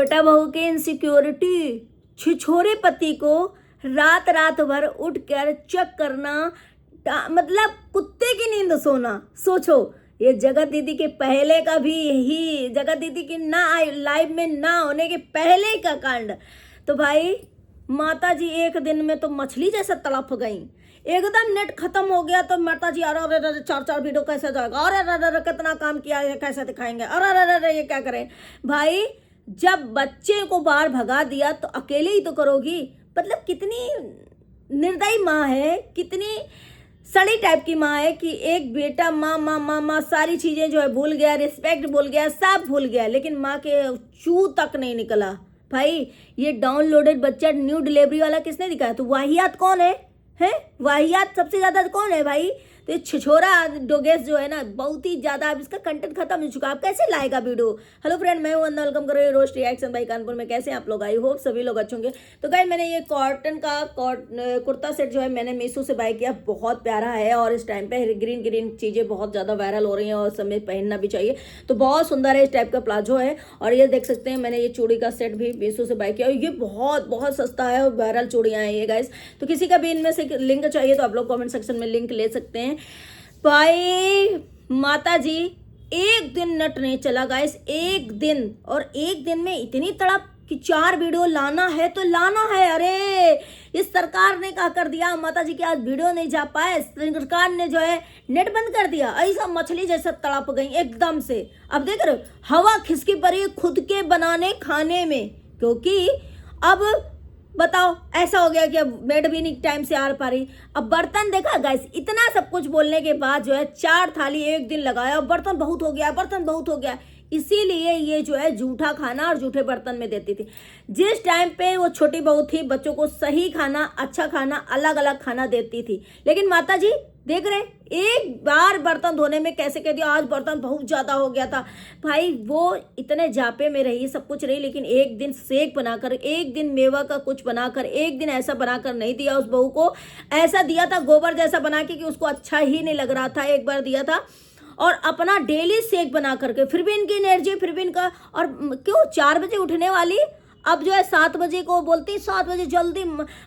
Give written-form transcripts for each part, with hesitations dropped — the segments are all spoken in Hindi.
बेटा बहू की इनसिक्योरिटी, छिछोरे पति को रात रात भर उठकर चेक करना, मतलब कुत्ते की नींद सोना। सोचो, ये जगत दीदी के पहले का भी ही, जगत दीदी की ना लाइव में ना होने के पहले का कांड। तो भाई माता जी एक दिन में तो मछली जैसा तड़प गई, एकदम नेट खत्म हो गया। तो माता जी अरे अरे 4 वीडियो कैसे जाएगा, अरे अरे अरे कितना काम किया है, कैसे दिखाएंगे, अरे अरे अरे ये क्या करें। भाई जब बच्चे को बाहर भगा दिया तो अकेले ही तो करोगी। मतलब कितनी निर्दयी माँ है, कितनी सड़ी टाइप की माँ है कि एक बेटा माँ माँ माँ माँ सारी चीज़ें जो है भूल गया, रिस्पेक्ट भूल गया, सब भूल गया, लेकिन माँ के चू तक नहीं निकला। भाई ये डाउनलोडेड बच्चा न्यू डिलीवरी वाला किसने दिखाया? तो वाहियात कौन है वाहियात सबसे ज़्यादा कौन है भाई? तो ये छिछोरा डोगेस जो है ना, बहुत ही ज़्यादा अब इसका कंटेंट खत्म हो चुका है। आप कैसे लाएगा वीडियो? हेलो फ्रेंड, मैं हूं वंदना, वेलकम करो ये रोस्ट रिएक्शन बाई कानपुर में। कैसे हैं आप लोग? आई होप सभी लोग अच्छे होंगे। तो गाइस मैंने ये कॉटन का कुर्ता सेट जो है मैंने मीशो से बाय किया, बहुत प्यारा है और इस टाइम पे ग्रीन ग्रीन चीज़ें बहुत ज़्यादा वायरल हो रही हैं और समय पहनना भी चाहिए। तो बहुत सुंदर है, इस टाइप का प्लाजो है। और ये देख सकते हैं मैंने ये चूड़ी का सेट भी मीशो से बाय किया और ये बहुत बहुत सस्ता है और वायरल चूड़ियाँ हैं ये गाइस। तो किसी का भी इनमें से लिंक चाहिए तो आप लोग कॉमेंट सेक्शन में लिंक ले सकते हैं। भाई माता जी एक दिन नेट नहीं चला गाइस, एक दिन, और एक दिन में इतनी तड़प कि 4 वीडियो लाना है तो लाना है। अरे इस सरकार ने क्या कर दिया, माता जी की आज वीडियो नहीं जा पाए, सरकार ने जो है नेट बंद कर दिया। ऐसा मछली जैसा तड़प गई एकदम से। अब देख रहे हो, हवा खिसकी पड़ी खुद के बनाने खाने में, क्योंकि अब बताओ ऐसा हो गया कि अब मेड भी नहीं टाइम से आ पा रही। अब बर्तन देखा गाइस, इतना सब कुछ बोलने के बाद जो है 4 थाली एक दिन लगाया और बर्तन बहुत हो गया, बर्तन बहुत हो गया। इसीलिए ये जो है जूठा खाना और जूठे बर्तन में देती थी। जिस टाइम पे वो छोटी बहू थी, बच्चों को सही खाना, अच्छा खाना, अलग अलग खाना देती थी। लेकिन माता जी देख रहे, एक बार बर्तन धोने में कैसे कह दिया, आज बर्तन बहुत ज़्यादा हो गया था। भाई वो इतने जापे में रही, सब कुछ रही, लेकिन एक दिन सेक बनाकर, एक दिन मेवा का कुछ बनाकर, एक दिन ऐसा बनाकर नहीं दिया उस बहू को। ऐसा दिया था गोबर जैसा बना के कि उसको अच्छा ही नहीं लग रहा था। एक बार दिया था और अपना डेली सेक बना करके, फिर भी इनकी एनर्जी, फिर भी इनका, और क्यों 4 बजे उठने वाली अब जो है 7 बजे को बोलती, 7 बजे जल्दी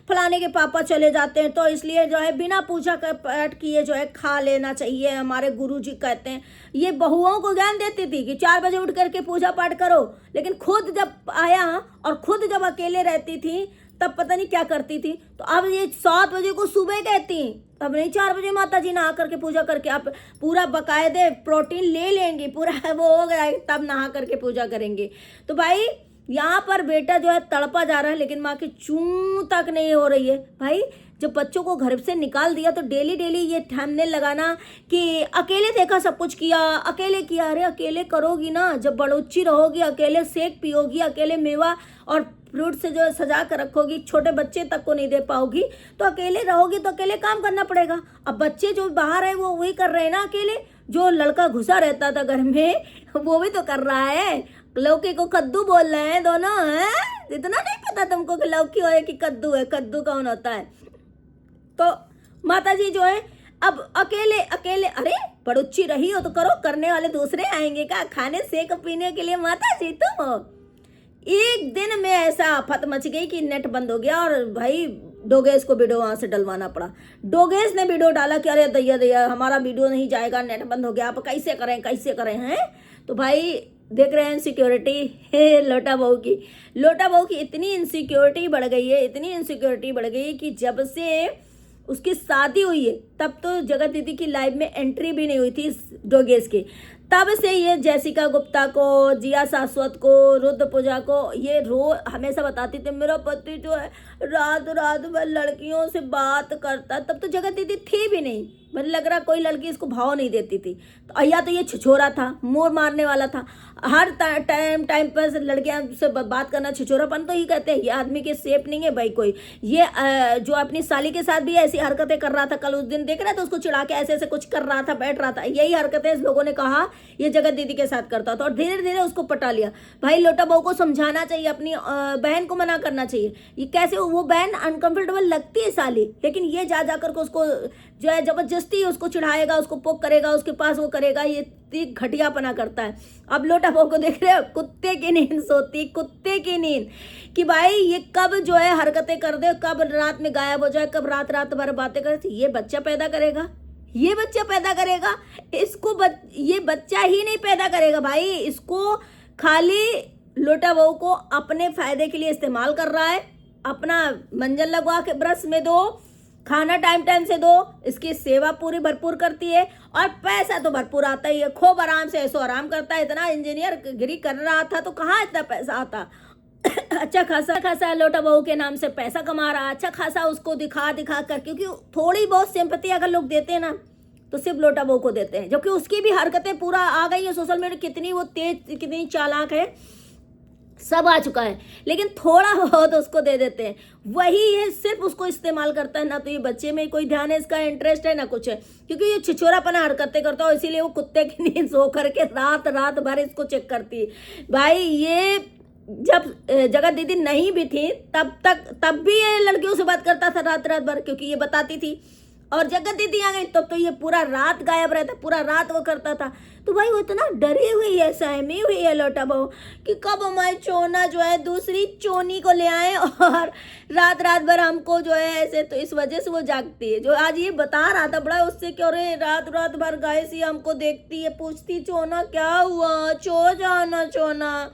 फलाने के पापा चले जाते हैं, तो इसलिए जो है बिना पूजा पाठ किए जो है खा लेना चाहिए, हमारे गुरुजी कहते हैं। ये बहुओं को ज्ञान देती थी कि 4 बजे उठ करके पूजा पाठ करो, लेकिन खुद जब आया और खुद जब अकेले रहती थी तब पता नहीं क्या करती थी। तो अब ये 7 बजे को सुबह कहती, अब नहीं 4 बजे माता जी नहा करके पूजा करके आप पूरा बकायदे प्रोटीन ले लेंगे, पूरा वो हो गया तब नहा करके पूजा करेंगे। तो भाई यहाँ पर बेटा जो है तड़पा जा रहा है, लेकिन माँ की चूं तक नहीं हो रही है। भाई जब बच्चों को घर से निकाल दिया तो डेली डेली ये थंबनेल लगाना कि अकेले देखा सब कुछ किया, अकेले किया। अरे अकेले करोगी ना, जब बड़ोच्ची रहोगी, अकेले सेक पियोगी, अकेले मेवा और फ्रूट से जो सजा कर रखोगी, छोटे बच्चे तक को नहीं दे पाओगी, तो अकेले रहोगी तो अकेले काम करना पड़ेगा। अब बच्चे जो बाहर है वो वही कर रहे हैं ना अकेले। जो लड़का घुसा रहता था घर में वो भी तो कर रहा है। लौकी को कद्दू बोल रहे हैं दोनों, हैं? इतना नहीं पता तुमको कि लौकी है कि कद्दू है, कद्दू कौन होता है? तो माता जी जो है अब अकेले अकेले, अरे बड़ुच्ची रही हो तो करो, करने वाले दूसरे आएंगे क्या खाने सेक पीने के लिए? माता जी तुम हो। एक दिन में ऐसा आफत मच गई कि नेट बंद हो गया और भाई डोगेस को वीडियो वहां से डलवाना पड़ा। डोगेस ने वीडियो डाला कि अरे दैया दैया हमारा वीडियो नहीं जाएगा, नेट बंद हो गया, आप कैसे करें कैसे करें हैं। तो भाई देख रहे हैं इनसिक्योरिटी है लोटा बहू की इतनी इनसिक्योरिटी बढ़ गई है, इतनी इनसिक्योरिटी बढ़ गई है कि जब से उसकी शादी हुई है तब तो जगत दीदी की लाइव में एंट्री भी नहीं हुई थी डोगेस की। तब से ये जैसिका गुप्ता को, जिया शाश्वत को, रुद्र पूजा को ये हमेशा बताती थी मेरा पति जो है रात रात भर लड़कियों से बात करता। तब तो जगत दीदी थी भी नहीं, मुझे लग रहा कोई लड़की इसको भाव नहीं देती थी। तो या तो ये छिछोरा था, मोर मारने वाला था, हर टाइम पर लड़कियां से बात करना छिछोरापन तो ही कहते हैं। ये आदमी के सेफ नहीं है भाई कोई। ये जो अपनी साली के साथ भी ऐसी हरकतें कर रहा था, कल उस दिन देख रहे थे उसको चिढ़ा के ऐसे ऐसे कुछ कर रहा था, बैठ रहा था। यही हरकतें इस लोगों ने कहा ये जगत दीदी के साथ करता था और धीरे धीरे उसको पटा लिया। भाई लोटा बहू को समझाना चाहिए, अपनी बहन को मना करना चाहिए। ये कैसे, वो बहन अनकंफर्टेबल लगती है साली, लेकिन ये जा जाकर के उसको जो है जबरदस्ती उसको चिढ़ाएगा, उसको पोक करेगा, उसके पास वो करेगा, ये घटियापना करता है। अब लोटा बहू को देख रहे हो, कुत्ते की नींद सोती, कुत्ते की नींद, कि भाई ये कब जो है हरकतें कर दे, कब रात में गायब हो जाए, कब रात रात भर बातें करे। ये बच्चा पैदा करेगा, ये बच्चा पैदा करेगा, इसको ये बच्चा ही नहीं पैदा करेगा भाई, इसको खाली लोटा बहू को अपने फायदे के लिए इस्तेमाल कर रहा है। अपना मंजन लगवा के ब्रश में दो, खाना टाइम टाइम से दो, इसकी सेवा पूरी भरपूर करती है और पैसा तो भरपूर आता ही है। खूब आराम से ऐसो आराम करता है। इतना इंजीनियर गिरी कर रहा था तो कहाँ इतना पैसा आता। अच्छा खासा लोटा बहू के नाम से पैसा कमा रहा, अच्छा खासा उसको दिखा कर, क्योंकि थोड़ी बहुत सिंपैथी अगर लोग देते हैं ना तो सिर्फ लोटा बहू को देते हैं, जबकि उसकी भी हरकतें पूरा आ गई है सोशल मीडिया, कितनी वो तेज, कितनी चालाक है, सब आ चुका है, लेकिन थोड़ा बहुत उसको दे देते हैं। वही है, सिर्फ उसको इस्तेमाल करता है। ना तो ये बच्चे में कोई ध्यान है, इसका इंटरेस्ट है, ना कुछ है, क्योंकि ये छिछोरापना हरकतें करता है, इसीलिए वो कुत्ते की नींद सो करके रात रात भर इसको चेक करती है। भाई ये जब जगत दीदी नहीं भी थी तब भी ये लड़कियों से बात करता था रात रात भर, क्योंकि ये बताती थी। और जगत दीदी आ गई तो ये पूरा रात गायब रहता, पूरा रात वो करता था। तो भाई वो इतना डरी हुई है, सहमी हुई है लोटा बहू कि कब हमारी चोना जो है दूसरी चोनी को ले आए और रात रात भर हमको जो है ऐसे, तो इस वजह से वो जागती है। जो आज ये बता रहा था बड़ा उससे, क्यों रे रात रात भर गाय सी हमको देखती है, पूछती चोना क्या हुआ, चो जाना चोना।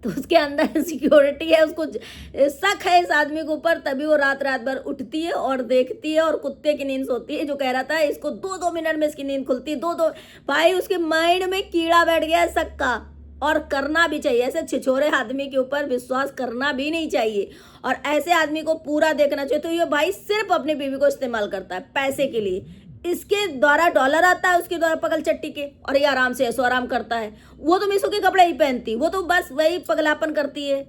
तो उसके अंदर सिक्योरिटी है, उसको शक है इस आदमी के ऊपर, तभी वो रात रात भर उठती है और देखती है और कुत्ते की नींद सोती है। जो कह रहा था इसको 2-2 मिनट में इसकी नींद खुलती है, 2-2। भाई उसके माइंड में कीड़ा बैठ गया है शक का, और करना भी चाहिए। ऐसे छिछोरे आदमी के ऊपर विश्वास करना भी नहीं चाहिए और ऐसे आदमी को पूरा देखना चाहिए। तो ये भाई सिर्फ अपनी बीवी को इस्तेमाल करता है पैसे के लिए, इसके द्वारा डॉलर आता है, उसके द्वारा पगल चट्टी के, और ये आराम से ऐसो आराम करता है। वो तो मीशो के कपड़े ही पहनती, वो तो बस वही पगलापन करती है।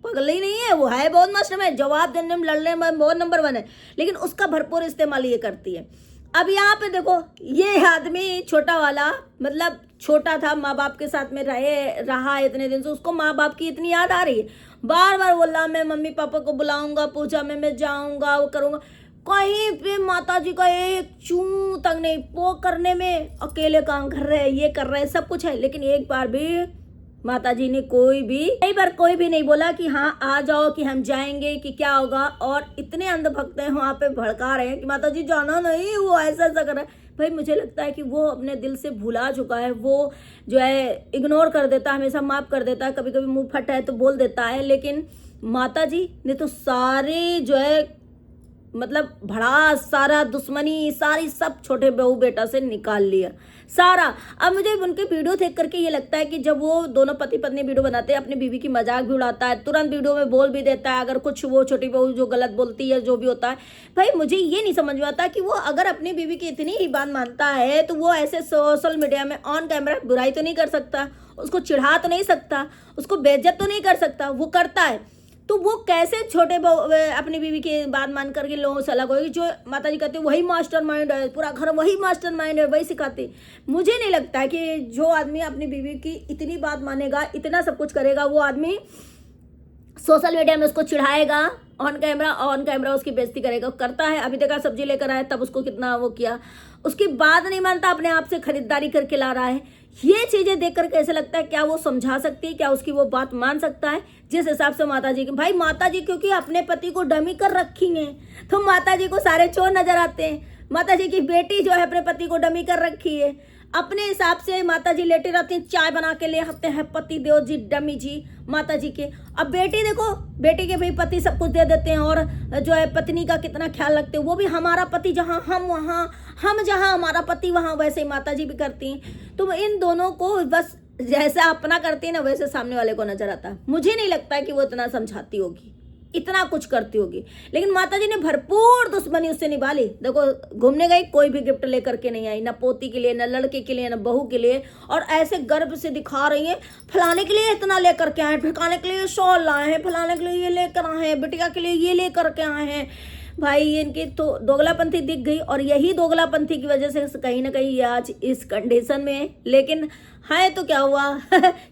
पगल ही नहीं है वो, है बहुत मस्त में, जवाब देने में लड़ने में बहुत नंबर 1 है, लेकिन उसका भरपूर इस्तेमाल ये करती है। अब यहाँ पे देखो, ये आदमी छोटा वाला, मतलब छोटा था, माँ बाप के साथ में रहा इतने दिन से, उसको माँ बाप की इतनी याद आ रही है। बार बार बोला मैं मम्मी पापा को बुलाऊंगा, पूजा में मैं जाऊंगा, वो करूंगा, कहीं पे माता जी का एक चूं तक नहीं। वो करने में अकेले काम कर रहे हैं, ये कर रहे हैं, सब कुछ है, लेकिन एक बार भी माता जी ने कोई भी नहीं बोला कि हाँ आ जाओ, कि हम जाएंगे, कि क्या होगा। और इतने अंधभक्त हैं वहाँ पे, भड़का रहे हैं कि माता जी जाना नहीं, वो ऐसा कर रहा है। भाई मुझे लगता है कि वो अपने दिल से भुला चुका है, वो जो है इग्नोर कर देता है, हमेशा माफ कर देता है, कभी कभी मुंह फट है तो बोल देता है, लेकिन माता जी ने तो सारे जो है मतलब भड़ास, सारा दुश्मनी, सारी सब छोटे बहू बेटा से निकाल लिया सारा। अब मुझे उनके वीडियो देख करके ये लगता है कि जब वो दोनों पति पत्नी वीडियो बनाते हैं, अपनी बीवी की मजाक भी उड़ाता है, तुरंत वीडियो में बोल भी देता है अगर कुछ वो छोटी बहू जो गलत बोलती है, जो भी होता है। भाई मुझे ये नहीं समझ में आता कि वो अगर अपनी बीवी की इतनी ही बात मानता है तो वो ऐसे सोशल मीडिया में ऑन कैमरा बुराई तो नहीं कर सकता, उसको चिढ़ा तो नहीं सकता, उसको बेइज्जत तो नहीं कर सकता, वो करता है। तो वो कैसे छोटे अपनी बीवी की बात मान करके लोगों से अलग होगी। जो माता जी कहते हैं वही मास्टरमाइंड है, पूरा घर वही मास्टरमाइंड है, वही सिखाती। मुझे नहीं लगता है कि जो आदमी अपनी बीवी की इतनी बात मानेगा, इतना सब कुछ करेगा, वो आदमी सोशल मीडिया में उसको चिढ़ाएगा, ऑन कैमरा उसकी बेइज्जती करेगा। करता है, अभी देखा सब्जी लेकर आया तब उसको कितना वो किया, उसकी बात नहीं मानता, अपने आप से खरीदारी करके ला रहा है। ये चीजें देख कर कैसे लगता है, क्या वो समझा सकती है, क्या उसकी वो बात मान सकता है। जिस हिसाब से माता जी की, भाई माता जी क्योंकि अपने पति को डमी कर रखी हैं, तो माता जी को सारे चोर नजर आते हैं। माता जी की बेटी जो है अपने पति को डमी कर रखी है, अपने हिसाब से माता जी लेटे रहती हैं, चाय बना के ले आते हैं पति देव जी, डमी जी माता जी के। अब बेटी देखो, बेटी के भाई पति सब कुछ दे देते हैं और जो है पत्नी का कितना ख्याल रखते हैं। वो भी हमारा पति जहाँ हम वहाँ, हम जहाँ हमारा पति वहाँ, वैसे ही माता जी भी करती हैं। तो इन दोनों को बस जैसा अपना करती है ना, वैसे सामने वाले को नजर आता है। मुझे नहीं लगता है कि वो इतना समझाती होगी, इतना कुछ करती होगी, लेकिन माता जी ने भरपूर दुश्मनी उससे निभा ली। देखो घूमने गई, कोई भी गिफ्ट लेकर के नहीं आई, ना पोती के लिए, ना लड़के के लिए, ना बहू के लिए, और ऐसे गर्व से दिखा रही है फलाने के लिए इतना लेकर के आए, ठिकाने के लिए शॉल लाए हैं, फलाने के लिए ये लेकर आए हैं, बिटिया के लिए ये लेकर के आए हैं। भाई ये इनकी तो दोगलापंथी दिख गई, और यही दोगलापंथी की वजह से कहीं ना कहीं ये आज इस कंडीशन में है। लेकिन है तो क्या हुआ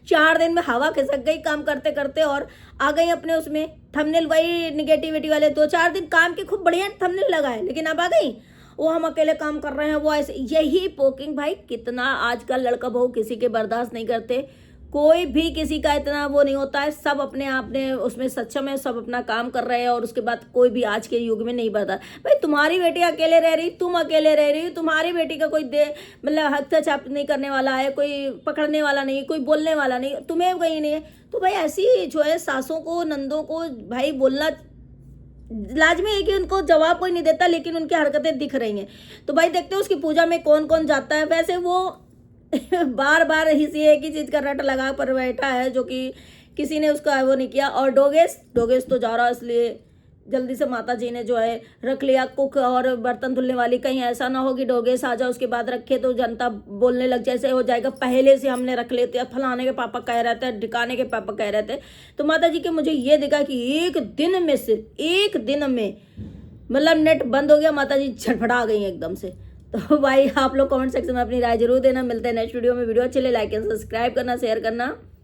4 दिन में हवा खिसक गई काम करते करते, और आ गई अपने उसमें थंबनेल, वही निगेटिविटी वाले 2-4 दिन काम के खूब बढ़िया थंबनेल लगाए, लेकिन अब आ गई वो हम अकेले काम कर रहे हैं, वो ऐसे यही पोकिंग। भाई कितना आजकल लड़का बहू किसी के बर्दाश्त नहीं करते, कोई भी किसी का इतना वो नहीं होता है, सब अपने आप ने उसमें सक्षम है, सब अपना काम कर रहे हैं, और उसके बाद कोई भी आज के युग में नहीं बर्दाश्त। भाई तुम्हारी बेटी अकेले रह रही, तुम अकेले रह रही, तुम्हारी बेटी का कोई मतलब हस्तक्षेप नहीं करने वाला है, कोई पकड़ने वाला नहीं, कोई बोलने वाला नहीं, तुम्हें कहीं नहीं है, तो भाई ऐसी जो है सासों को नंदों को भाई बोलना लाजमी है कि उनको जवाब कोई नहीं देता, लेकिन उनकी हरकतें दिख रही हैं। तो भाई देखते हैं उसकी पूजा में कौन कौन जाता है। वैसे वो बार बार इसी एक ही चीज़ का रट लगा पर बैठा है, जो कि किसी ने उसका वो नहीं किया। और डोगेस तो जा रहा है, इसलिए जल्दी से माता जी ने जो है रख लिया कुक और बर्तन धुलने वाली। कहीं ऐसा ना हो कि डोगेस आ जाए उसके बाद रखे तो जनता बोलने लग जैसे हो जाएगा पहले से हमने रख लेते हैं, फलाने के पापा कह रहे थे, ढिकाने के पापा कह रहे थे। तो माता जी के मुझे ये दिखा कि एक दिन में, सिर्फ एक दिन में मतलब नेट बंद हो गया, माता जी झटपटा गई एकदम से। तो भाई आप लोग कमेंट सेक्शन में अपनी राय जरूर देना। मिलते हैं नेक्स्ट वीडियो में। वीडियो अच्छे लाइक एंड सब्सक्राइब करना, शेयर करना।